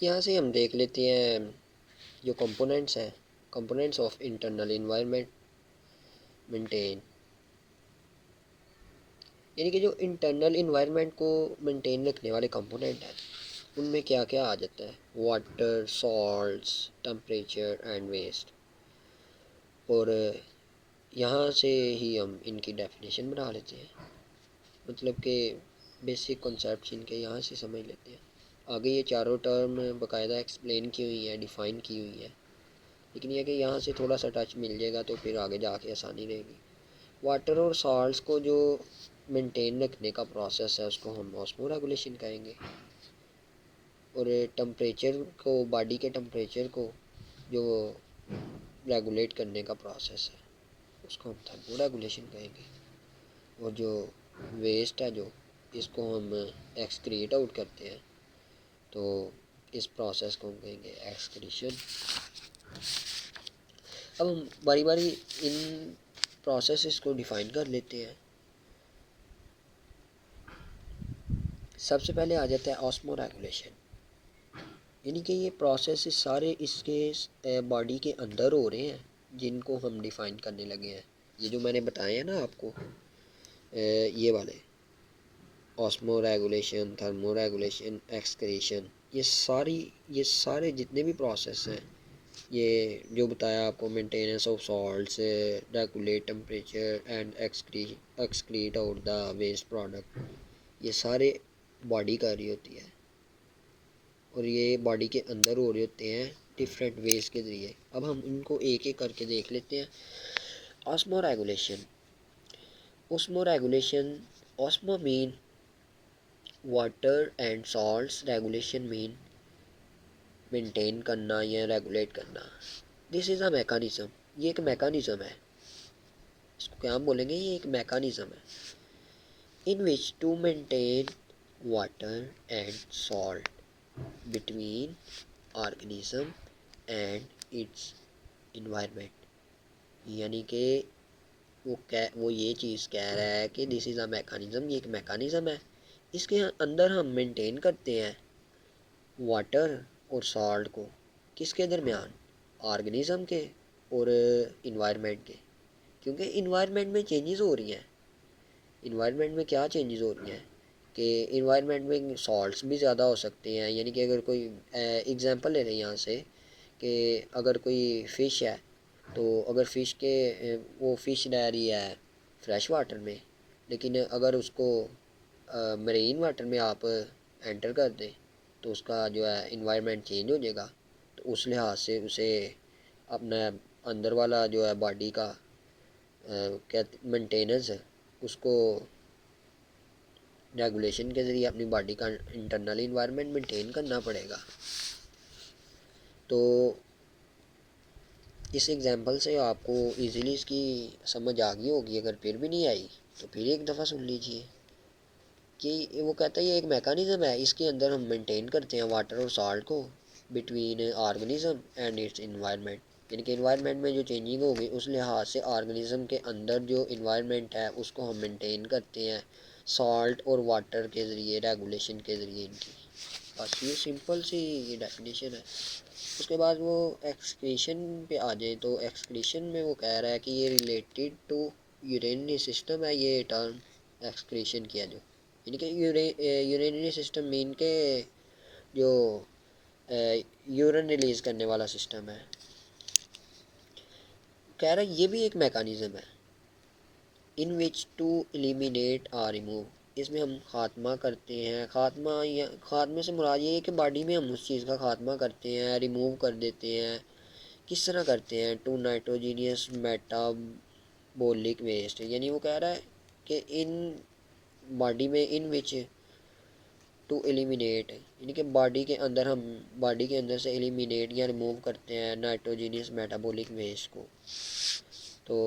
यहाँ से हम देख लेते हैं जो कंपोनेंट्स हैं, components of internal environment maintain, यानी कि जो इंटरनल इन्वायरमेंट को मेंटेन रखने वाले कंपोनेंट हैं उनमें क्या क्या आ जाता है। Water, salts, temperature and waste. और यहाँ से ही हम इनकी डेफिनेशन बना लेते हैं, मतलब कि बेसिक कॉन्सेप्ट्स इनके यहाँ से समझ लेते हैं। आगे ये चारों टर्म बाकायदा एक्सप्लेन की हुई है, डिफ़ाइन की हुई है, लेकिन यह कि यहाँ से थोड़ा सा टच मिल जाएगा तो फिर आगे जाके आसानी रहेगी। वाटर और सॉल्ट्स को जो मेंटेन रखने का प्रोसेस है उसको हम ऑस्मो रेगुलेशन कहेंगे, और टेम्परेचर को, बॉडी के टेम्परेचर को जो रेगुलेट करने का प्रोसेस है उसको हम थर्मो रेगुलेशन कहेंगे। और जो वेस्ट है, जो इसको हम एक्सक्रीट आउट करते हैं, तो इस प्रोसेस को हम कहेंगे एक्सक्रीशन। अब हम बारी बारी इन प्रोसेस को डिफ़ाइन कर लेते हैं। सबसे पहले आ जाता है ऑस्मो रेगुलेशन, यानी कि ये प्रोसेस सारे इसके बॉडी के अंदर हो रहे हैं जिनको हम डिफ़ाइन करने लगे हैं। ये जो मैंने बताए हैं ना आपको, ये वाले osmo regulation, thermo regulation, excretion, ये सारे जितने भी प्रोसेस हैं, ये जो बताया आपको, maintenance of salts, regulate temperature and excrete out the waste product, ये सारे बॉडी कर रही होती है, और ये बॉडी के अंदर हो रहे होते हैं डिफरेंट वेज के ज़रिए। अब हम इनको एक एक करके देख लेते हैं। Osmo regulation, osmo regulation, osmo mean water and salts, regulation mean maintain करना या रेगुलेट करना। दिस इज़ अ मैकानिज़्म, ये एक मैकानिज़्म है, इसको क्या हम बोलेंगे, ये एक मैकानिज़्म है। In which to maintain water and salt between organism and its environment, यानी कि वो ये चीज़ कह रहा है कि दिस इज़ अ मैकानिज़्म, ये एक मैकानिज़्म है, इसके अंदर हम मेंटेन करते हैं वाटर और सॉल्ट को, किसके दरमियान, ऑर्गेनिज्म के और इन्वायरमेंट के। क्योंकि इन्वायरमेंट में चेंजेस हो रही हैं, इन्वायरमेंट में क्या चेंजेस हो रही हैं कि इन्वायरमेंट में सॉल्ट्स भी ज़्यादा हो सकते हैं। यानी कि अगर कोई एग्जांपल ले रहे हैं यहाँ से, कि अगर कोई फ़िश है, तो अगर फ़िश के वो फ़िश रह रही है फ्रेश वाटर में, लेकिन अगर उसको मरीन वाटर में आप एंटर कर दें तो उसका जो है इन्वायरमेंट चेंज हो जाएगा। तो उस लिहाज से उसे अपना अंदर वाला जो है बॉडी का क्या मेंटेनेंस है, उसको रेगुलेशन के ज़रिए अपनी बॉडी का इंटरनल इन्वायरमेंट मेंटेन करना पड़ेगा। तो इस एग्जांपल से आपको इजीली इसकी समझ आ गई होगी। अगर फिर भी नहीं आई तो फिर एक दफ़ा सुन लीजिए कि वो कहता है ये एक मैकानिज़्म है, इसके अंदर हम मेंटेन करते हैं वाटर और सॉल्ट को between organism and its environment, यानी कि इन्वायरमेंट में जो चेंजिंग होगी उस लिहाज से ऑर्गेनिज्म के अंदर जो इन्वायरमेंट है उसको हम मेंटेन करते हैं सॉल्ट और वाटर के ज़रिए, रेगुलेशन के ज़रिए इनकी। बस ये सिंपल सी ये डेफिनेशन है। उसके बाद वो एक्सक्रीशन पे आ जाए, तो एक्सक्रीशन में वो कह रहा है कि ये रिलेटेड टू यूरिनरी सिस्टम है, ये टर्म एक्सक्रीशन किया जो, यानी कि यूरिनरी सिस्टम मीन के जो यूरिन रिलीज़ करने वाला सिस्टम है। कह रहा है ये भी एक मैकानिज़्म है। इन विच टू एलिमिनेट और रिमूव, इसमें हम खात्मा करते हैं, खात्मा या खात्मे से मुराद ये है कि बॉडी में हम उस चीज़ का खात्मा करते हैं, रिमूव कर देते हैं। किस तरह करते हैं, टू नाइट्रोजीनियस मेटाबॉलिक वेस्ट, यानी वो कह रहा है कि इन बॉडी में, इन विच टू एलिमिनेट, यानी कि बॉडी के अंदर से एलिमिनेट या रिमूव करते हैं नाइट्रोजीनियस मेटाबॉलिक वेस्ट को। तो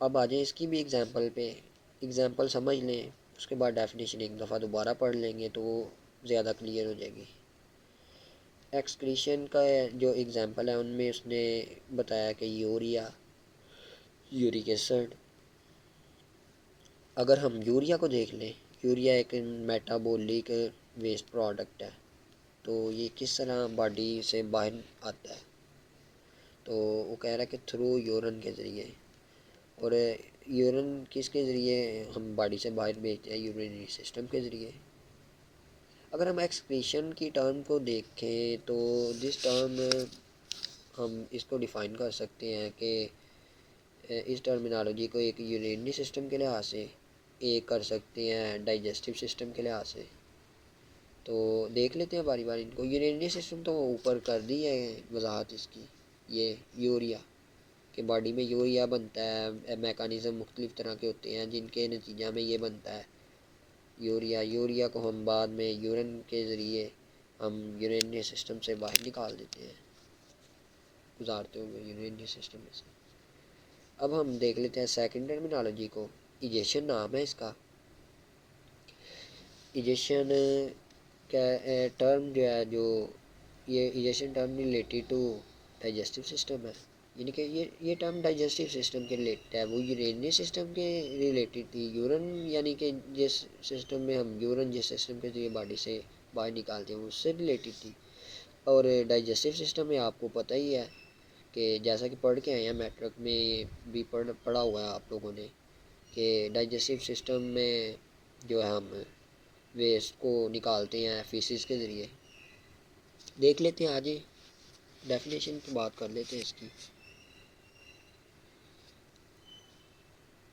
अब आ जाए इसकी भी एग्जांपल पे, एग्जांपल समझ लें, उसके बाद डेफिनेशन एक दफ़ा दोबारा पढ़ लेंगे तो वो ज़्यादा क्लियर हो जाएगी। एक्सक्रीशन का जो एग्जांपल है उनमें उसने बताया कि यूरिया, यूरिक एसिड। अगर हम यूरिया को देख लें, यूरिया एक मेटाबॉलिक वेस्ट प्रोडक्ट है, तो ये किस तरह बॉडी से बाहर आता है, तो वो कह रहा है कि थ्रू यूरिन के ज़रिए। और यूरिन किसके ज़रिए हम बॉडी से बाहर भेजते हैं, यूरिनरी सिस्टम के ज़रिए। अगर हम एक्सक्रीशन की टर्म को देखें तो दिस टर्म हम इसको डिफ़ाइन कर सकते हैं कि इस टर्मिनोलॉजी को एक यूरिनरी सिस्टम के लिहाज से, एक कर सकते हैं डाइजेस्टिव सिस्टम के लिहाज से। तो देख लेते हैं बारी बारी इनको। यूरिनरी सिस्टम तो ऊपर कर दी है वजाहत इसकी, ये यूरिया कि बॉडी में यूरिया बनता है, मैकानिज़म मुख्तलिफ़ तरह के होते हैं जिनके नतीजा में ये बनता है यूरिया को हम बाद में यूरिन के ज़रिए हम यूरिनरी सिस्टम से बाहर निकाल देते हैं, गुजारते हुए यूरिनरी सिस्टम में से। अब हम देख लेते हैं सेकंड टर्मिनोलॉजी को, इजेशन नाम है इसका। इजेशन का टर्म जो है, जो ये egestion term related to digestive system है, यानी कि ये टर्म डाइजेस्टिव सिस्टम के रिलेटेड है, वो यूरेनियस सिस्टम के रिलेटेड थी। यूरन यानी कि जिस सिस्टम में हम यूरन जिस सिस्टम के जरिए बॉडी से बाहर निकालते हैं उससे रिलेटेड थी। और डाइजेस्टिव सिस्टम में आपको पता ही है कि जैसा कि पढ़ के आए हैं, मैट्रिक में भी पढ़ा हुआ है आप लोगों ने कि डाइजेस्टिव सिस्टम में जो है हम वेस्ट को निकालते हैं फीसिस के ज़रिए। देख लेते हैं, आज डेफिनेशन की बात कर लेते हैं इसकी।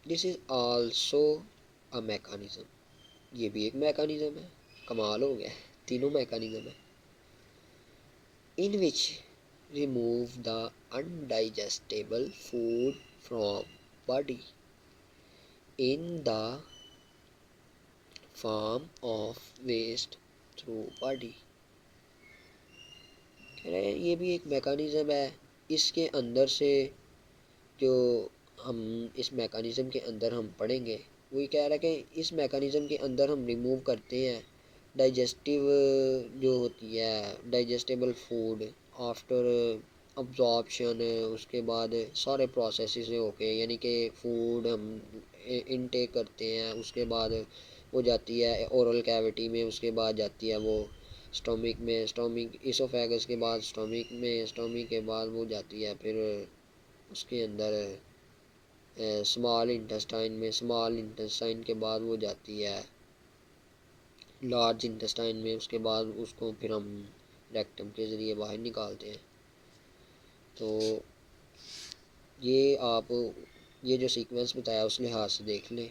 This is also a mechanism, ये भी एक मैकानिज़म है। कमाल हो गया, तीनों मैकानिज़म है। In which remove the undigestible food from body in the form of waste through body. कह रहे हैं ये भी एक मैकानिज़म है। इसके अंदर से जो हम इस मैकानिज़म के अंदर हम पढ़ेंगे, वही कह रहा है कि इस मैकानिज़म के अंदर हम रिमूव करते हैं डाइजेस्टिव जो होती है डाइजेस्टेबल फूड आफ्टर अब्जॉर्प्शन, उसके बाद सारे प्रोसेस से होके, यानी कि फूड हम इनटेक करते हैं, उसके बाद वो जाती है ओरल कैविटी में, उसके बाद जाती है वो स्टोमिक में, स्टोमिक इसोफेगस के बाद स्टोमिक में, स्टोमिक के बाद वो जाती है फिर उसके अंदर स्मॉल इंटेस्टाइन में, स्मॉल इंटेस्टाइन के बाद वो जाती है लार्ज इंटेस्टाइन में, उसके बाद उसको फिर हम रेक्टम के ज़रिए बाहर निकालते हैं। तो ये आप ये जो सीक्वेंस बताया उस लिहाज से देख लें।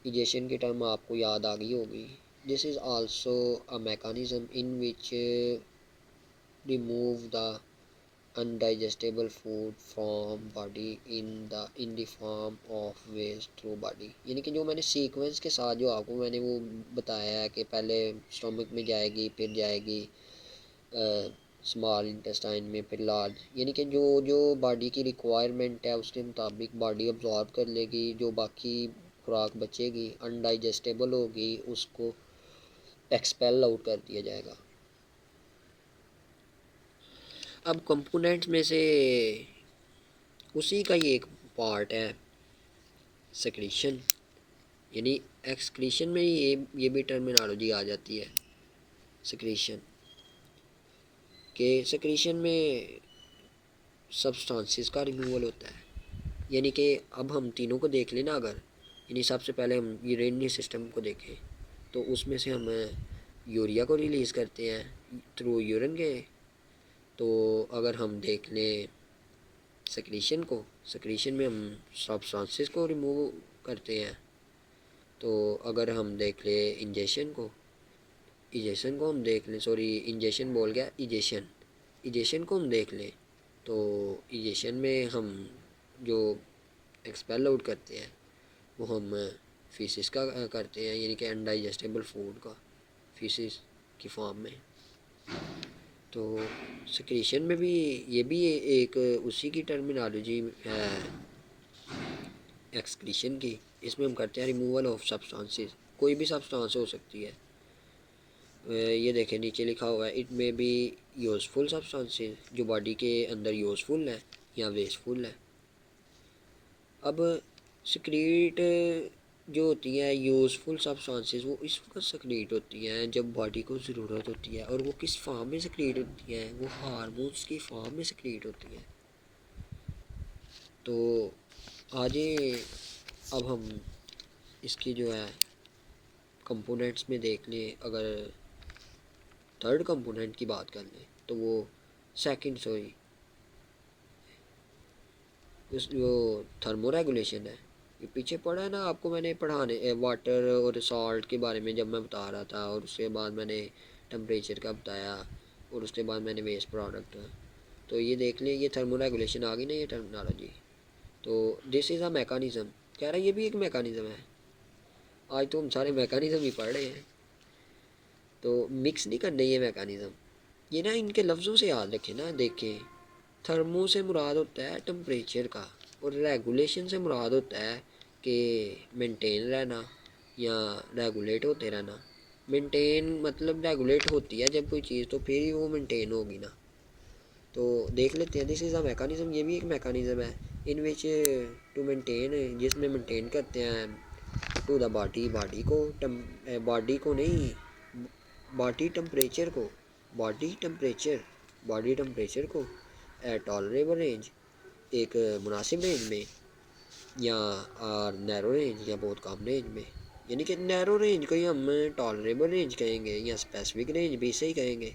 इजेशन की टर्म आपको याद आ गई होगी। This is also a mechanism in which remove the undigestible food from body in the form of waste through body. यानी कि जो मैंने सीक्वेंस के साथ जो आपको मैंने वो बताया है कि पहले स्टोमक में जाएगी, फिर जाएगी स्मॉल इंटेस्टाइन में, फिर लार्ज, यानी कि जो जो बॉडी की रिक्वायरमेंट है उसके मुताबिक बॉडी अब्जॉर्ब कर लेगी, जो बाकी खुराक बचेगी अनडाइजेस्टेबल होगी उसको एक्सपेल आउट कर दिया जाएगा। अब कंपोनेंट्स में से उसी का ये एक पार्ट है सेक्रीशन, यानी एक्सक्रीशन में ये भी टर्मिनोलॉजी आ जाती है सेक्रीशन के। सेक्रीशन में सब्सटेंसेस का रिमूवल होता है, यानी कि अब हम तीनों को देख लेना। अगर यानी सबसे पहले हम यूरेनियस सिस्टम को देखें तो उसमें से हम यूरिया को रिलीज़ करते हैं थ्रू यूरिन के। तो अगर हम देख लें सेक्रीशन को, सेक्रीशन में हम सब्सटेंसेस को रिमूव करते हैं। तो अगर हम देख लें इंजेक्शन को, इजेशन को हम देख लें, सॉरी इंजेक्शन बोल गया, इजेशन, इजेशन को हम देख लें तो इजेशन में हम जो एक्सपेल आउट करते हैं वो हम फीसिस का करते हैं, यानी कि अनडाइजेस्टेबल फूड का फीसिस की फॉर्म में। तो सेक्रीशन में भी ये भी एक उसी की टर्मिनोलॉजी है एक्सक्रीशन की। इसमें हम करते हैं रिमूवल ऑफ सब्सटेंसेस, कोई भी सब्सटेंस हो सकती है। ये देखें नीचे लिखा हुआ है, इट में बी यूज़फुल सब्सटेंसेस, जो बॉडी के अंदर यूज़फुल है या वेस्टफुल है। अब सिक्रीट जो होती हैं यूज़फुल सब्सटेंसेस वो इस वक्त सेक्रेट होती हैं जब बॉडी को ज़रूरत होती है, और वो किस फॉर्म में सेक्रेट होती हैं, वो हार्मोन्स की फॉर्म में सेक्रेट होती हैं। तो आज अब हम इसकी जो है कंपोनेंट्स में देख लें। अगर थर्ड कंपोनेंट की बात कर लें तो वो सेकंड सॉरी उस जो थर्मो रेगुलेशन है, ये पीछे पढ़ा है ना आपको, मैंने पढ़ाने वाटर और सॉल्ट के बारे में जब मैं बता रहा था, और उसके बाद मैंने टेम्परेचर का बताया, और उसके बाद मैंने वेस्ट प्रोडक्ट। तो ये देख लिया, ये थर्मो रेगुलेशन आ गई ना ये टर्मिनोलॉजी। तो दिस इज़ अ मैकानिज़म, कह रहा है ये भी एक मैकानिज़म है। आज तो हम सारे मैकानिज़म ही पढ़ रहे हैं, तो मिक्स नहीं करने ये मैकानिज़म। ये ना इनके लफ्ज़ों से याद रखें ना। देखें, थर्मो से मुराद होता है टेम्परेचर का, और रेगुलेशन से मुराद होता है कि मेंटेन रहना या रेगुलेट होते रहना। मेंटेन मतलब रेगुलेट होती है जब कोई चीज़, तो फिर ही वो मेंटेन होगी ना। तो देख लेते हैं, दिस इज़ अ मैकानिज़म, ये भी एक मैकानिज़म है इन विच टू मेंटेन, जिसमें मेंटेन करते हैं टू द बॉडी, बॉडी को नहीं, बॉडी टेम्परेचर को, बॉडी टेम्परेचर बॉडी टेम्परेचर को एट टॉलरेबल रेंज, एक मुनासिब रेंज में, या नैरो रेंज, या बहुत कम रेंज में। यानी कि नैरो रेंज को ही हम टॉलरेबल रेंज कहेंगे, या स्पेसिफिक रेंज भी सही कहेंगे,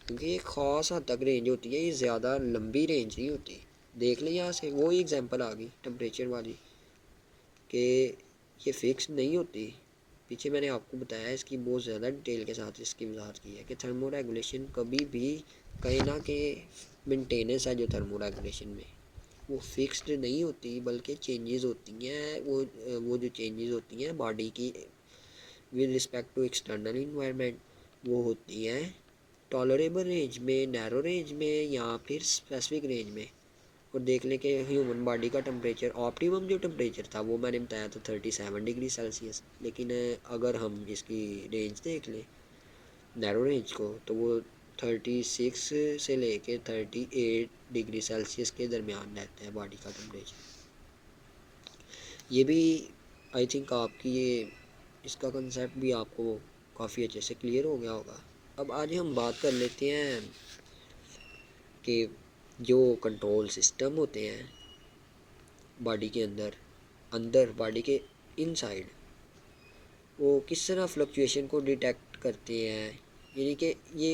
क्योंकि ये ख़ास हद तक रेंज होती है, ये ज़्यादा लंबी रेंज नहीं होती। देख लें यहाँ से, वो ही एग्जांपल आ गई टेम्परेचर वाली, कि ये फिक्स नहीं होती। पीछे मैंने आपको बताया इसकी बहुत ज़्यादा डिटेल के साथ इसकी वजाहत की है कि थर्मो रेगुलेशन कभी भी कहीं ना कि मेंटेनेंस है जो थर्मो रेगुलेशन में, वो फिक्स्ड नहीं होती, बल्कि चेंजेस होती हैं। वो जो चेंजेस होती हैं बॉडी की with respect to external environment, वो होती हैं टॉलरेबल रेंज में, नैरो रेंज में, या फिर स्पेसिफिक रेंज में। और देख लें कि ह्यूमन बॉडी का टेम्परेचर, ऑप्टिमम जो टेम्परेचर था वो मैंने बताया था 37 डिग्री सेल्सियस, लेकिन अगर हम इसकी रेंज देख लें नैरो रेंज को, तो वो 36 से लेके 38 डिग्री सेल्सियस के दरमियान रहता है बॉडी का टेम्परेचर। ये भी आई थिंक आपकी ये इसका कंसेप्ट भी आपको काफ़ी अच्छे से क्लियर हो गया होगा। अब आज हम बात कर लेते हैं कि जो कंट्रोल सिस्टम होते हैं बॉडी के अंदर, बॉडी के इनसाइड, वो किस तरह फ्लक्चुएशन को डिटेक्ट करते हैं। यानी कि ये